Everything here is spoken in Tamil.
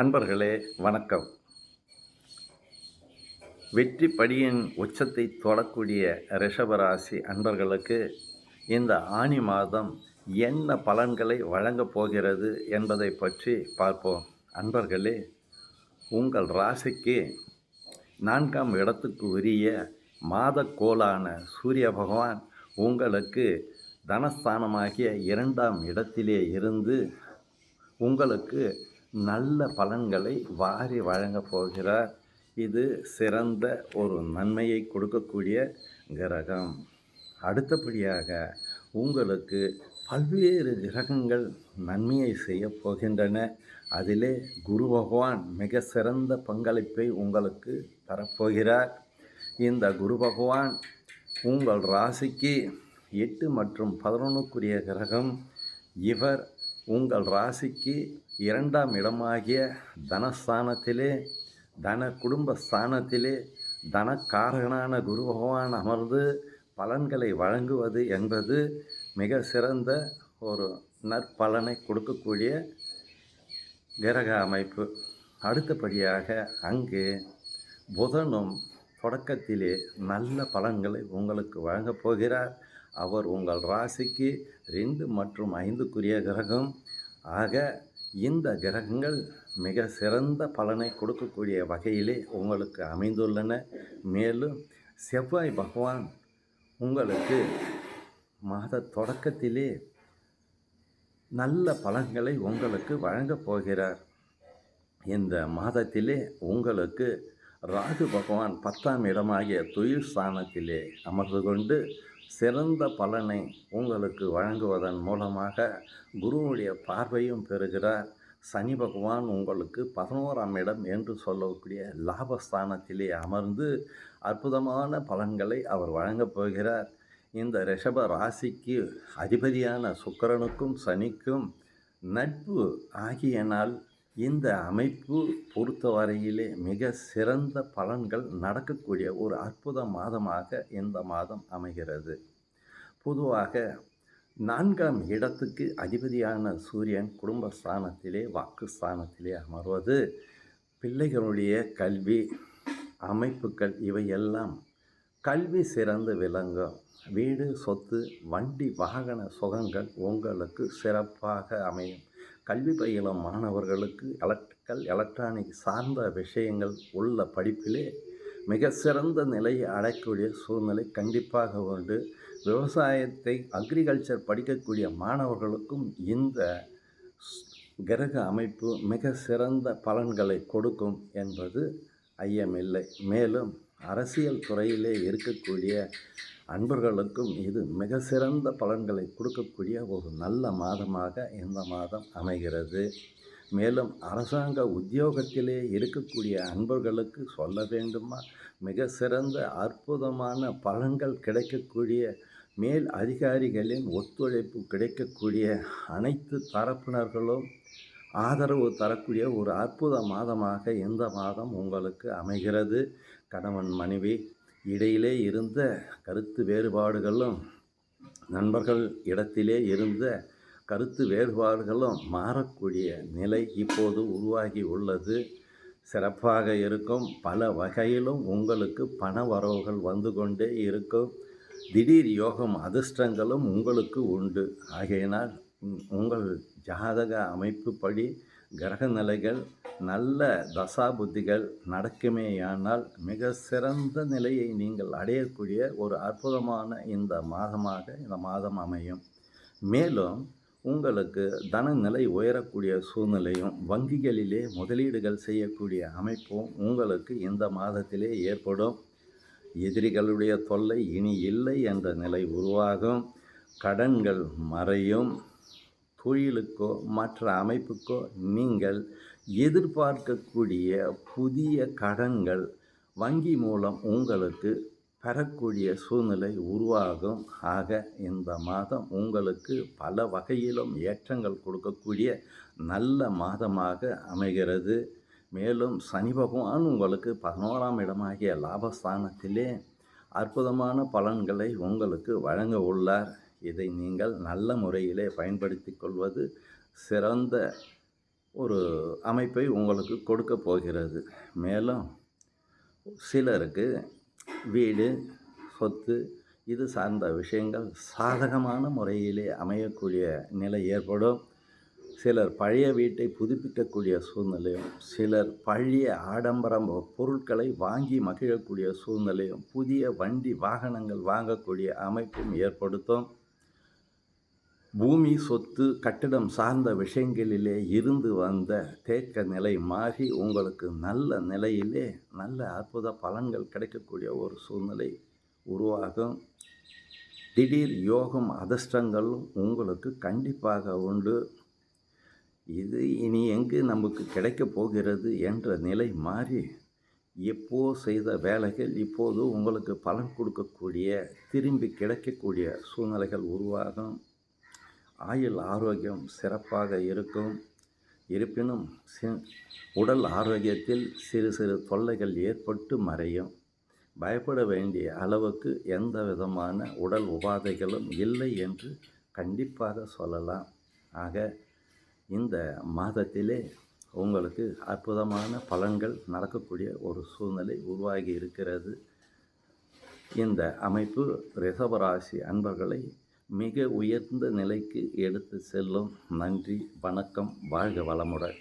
அன்பர்களே வணக்கம். வெற்றி படியின் உச்சத்தை தொடக்கூடிய ரிஷபராசி அன்பர்களுக்கு இந்த ஆனி மாதம் என்ன பலன்களை வழங்கப் போகிறது என்பதை பற்றி பார்ப்போம். அன்பர்களே, உங்கள் ராசிக்கு 4ஆம் இடத்துக்கு உரிய மாதக்கோளான சூரிய பகவான் உங்களுக்கு தனஸ்தானமாகிய 2ஆம் இடத்திலே இருந்து உங்களுக்கு நல்ல பலன்களை வாரி வழங்கப் போகிறார். இது சிறந்த ஒரு நன்மையை கொடுக்கக்கூடிய கிரகம். அடுத்தபடியாக உங்களுக்கு பல்வேறு கிரகங்கள் நன்மையை செய்ய போகின்றன. அதிலே குரு பகவான் மிக சிறந்த பங்களிப்பை உங்களுக்கு தரப்போகிறார். இந்த குரு பகவான் உங்கள் ராசிக்கு 8 மற்றும் 11க்குரிய கிரகம். இவர் உங்கள் ராசிக்கு 2ஆம் இடமாகிய தனஸ்தானத்திலே, குடும்ப ஸ்தானத்திலே தனக்காரகனான குரு பகவான் அமர்ந்து பலன்களை வழங்குவது என்பது மிக சிறந்த ஒரு நற்பலனை கொடுக்கக்கூடிய கிரக அமைப்பு. அடுத்தபடியாக அங்கே புதனும் தொடக்கத்திலே நல்ல பலன்களை உங்களுக்கு வழங்கப் போகிறார். அவர் உங்கள் ராசிக்கு 2 மற்றும் 5க்குரிய கிரகம். ஆக இந்த கிரகங்கள் மிக சிறந்த பலனை கொடுக்கக்கூடிய வகையிலே உங்களுக்கு அமைந்துள்ளன. மேலும் செவ்வாய் பகவான் உங்களுக்கு மாத தொடக்கத்திலே நல்ல பலன்களை உங்களுக்கு வழங்கப் போகிறார். இந்த மாதத்திலே உங்களுக்கு ராகு பகவான் 10ஆம் இடமாகிய தொழில் ஸ்தானத்திலே அமர்ந்து கொண்டு சிறந்த பலனை உங்களுக்கு வழங்குவதன் மூலமாக குருவுடைய பார்வையும் பெறுகிறார். சனி பகவான் உங்களுக்கு 11ஆம் இடம் என்று சொல்லக்கூடிய லாபஸ்தானத்திலே அமர்ந்து அற்புதமான பலன்களை அவர் வழங்கப் போகிறார். இந்த ரிஷப ராசிக்கு அதிபதியான சுக்கிரனுக்கும் சனிக்கும் நட்பு ஆகியனால் இந்த அமைப்பு பொறுத்தவரையிலே மிக சிறந்த பலன்கள் நடக்கக்கூடிய ஒரு அற்புத மாதமாக இந்த மாதம் அமைகிறது. பொதுவாக 4ஆம் இடத்துக்கு அதிபதியான சூரியன் குடும்பஸ்தானத்திலே வாக்குஸ்தானத்திலே அமர்வது பிள்ளைகளுடைய கல்வி அமைப்புகள் இவையெல்லாம் கல்வி சிறந்து விளங்கும். வீடு, சொத்து, வண்டி, வாகன சுகங்கள் உங்களுக்கு சிறப்பாக அமையும். கல்வி பயிலும் மாணவர்களுக்கு எலக்ட்ரானிக் சார்ந்த விஷயங்கள் உள்ள படிப்பிலே மிக சிறந்த நிலையை அடையக்கூடிய சூழ்நிலை கண்டிப்பாக உண்டு. விவசாயத்தை அக்ரிகல்ச்சர் படிக்கக்கூடிய மாணவர்களுக்கும் இந்த கிரக அமைப்பு மிக சிறந்த பலன்களை கொடுக்கும் என்பது ஐயமில்லை. மேலும் அரசியல் துறையிலே இருக்கக்கூடிய அன்பர்களுக்கும் இது மிக சிறந்த பலன்களை கொடுக்கக்கூடிய ஒரு நல்ல மாதமாக இந்த மாதம் அமைகிறது. மேலும் அரசாங்க உத்தியோகத்திலே இருக்கக்கூடிய அன்பர்களுக்கு சொல்ல வேண்டுமா, மிக சிறந்த அற்புதமான பலன்கள் கிடைக்கக்கூடிய, மேல் அதிகாரிகளின் ஒத்துழைப்பு கிடைக்கக்கூடிய, அனைத்து தரப்பினர்களும் ஆதரவு தரக்கூடிய ஒரு அற்புத மாதமாக இந்த மாதம் உங்களுக்கு அமைகிறது. கணவன் மனைவி இடையிலே இருந்த கருத்து வேறுபாடுகளும், நண்பர்கள் இடத்திலே இருந்த கருத்து வேறுபாடுகளும் மாறக்கூடிய நிலை இப்போது உருவாகி உள்ளது. சிறப்பாக இருக்கும். பல வகையிலும் உங்களுக்கு பண வரவுகள் வந்து கொண்டே இருக்கும். திடீர் யோகம் அதிர்ஷ்டங்களும் உங்களுக்கு உண்டு. ஆகையினால் உங்கள் ஜாதக அமைப்புப்படி கிரக நிலைகள் நல்ல தசாபுத்திகள் நடக்குமேயானால் மிக சிறந்த நிலையை நீங்கள் அடையக்கூடிய ஒரு அற்புதமான இந்த மாதம் அமையும். மேலும் உங்களுக்கு தனநிலை உயரக்கூடிய சூழ்நிலையும், வங்கிகளிலே முதலீடுகள் செய்யக்கூடிய அமைப்பும் உங்களுக்கு இந்த மாதத்திலே ஏற்படும். எதிரிகளுடைய தொல்லை இனி இல்லை என்ற நிலை உருவாகும். கடன்கள் மறையும். தொழிலுக்கோ மற்ற அமைப்புக்கோ நீங்கள் எதிர்பார்க்கக்கூடிய புதிய கடன்கள் வங்கி மூலம் உங்களுக்கு பெறக்கூடிய சூழ்நிலை உருவாகும். ஆக இந்த மாதம் உங்களுக்கு பல வகையிலும் ஏற்றங்கள் கொடுக்கக்கூடிய நல்ல மாதமாக அமைகிறது. மேலும் சனி பகவான் உங்களுக்கு 11ஆம் இடமாகிய லாபஸ்தானத்திலே அற்புதமான பலன்களை உங்களுக்கு வழங்க உள்ளார். இதை நீங்கள் நல்ல முறையிலே பயன்படுத்தி கொள்வது சிறந்த ஒரு அமைப்பை உங்களுக்கு கொடுக்கப் போகிறது. மேலும் சிலருக்கு வீடு, சொத்து இது சார்ந்த விஷயங்கள் சாதகமான முறையிலே அமையக்கூடிய நிலை ஏற்படும். சிலர் பழைய வீட்டை புதுப்பிக்கக்கூடிய சூழ்நிலையும், சிலர் பழைய ஆடம்பரம் பொருட்களை வாங்கி மகிழக்கூடிய சூழ்நிலையும், புதிய வண்டி வாகனங்கள் வாங்கக்கூடிய அமைப்பும் ஏற்படுத்தும். பூமி, சொத்து, கட்டிடம் சார்ந்த விஷயங்களிலே இருந்து வந்த தேக்க நிலை மாறி உங்களுக்கு நல்ல நிலையிலே நல்ல அற்புத பலன்கள் கிடைக்கக்கூடிய ஒரு சூழ்நிலை உருவாகும். திடீர் யோகம், அதிர்ஷ்டங்களும் உங்களுக்கு கண்டிப்பாக உண்டு. இது இனி எங்கு நமக்கு கிடைக்கப் போகிறது என்ற நிலை மாறி, எப்போ செய்த வேலைகள் இப்போது உங்களுக்கு பலன் கொடுக்கக்கூடிய, திரும்பி கிடைக்கக்கூடிய சூழ்நிலைகள் உருவாகும். ஆயுள் ஆரோக்கியம் சிறப்பாக இருக்கும். இருப்பினும் உடல் ஆரோக்கியத்தில் சிறு சிறு தொல்லைகள் ஏற்பட்டு மறையும். பயப்பட வேண்டிய அளவுக்கு எந்த விதமான உடல் உபாதைகளும் இல்லை என்று கண்டிப்பாக சொல்லலாம். ஆக இந்த மாதத்திலே உங்களுக்கு அற்புதமான பலன்கள் நடக்கக்கூடிய ஒரு சூழ்நிலை உருவாகி இருக்கிறது. இந்த அமைப்பு ரிஷபராசி அன்பர்களை மிக உயர்ந்த நிலைக்கு எடுத்து செல்லும். நன்றி, வணக்கம், வாழ்க வளமுடன்.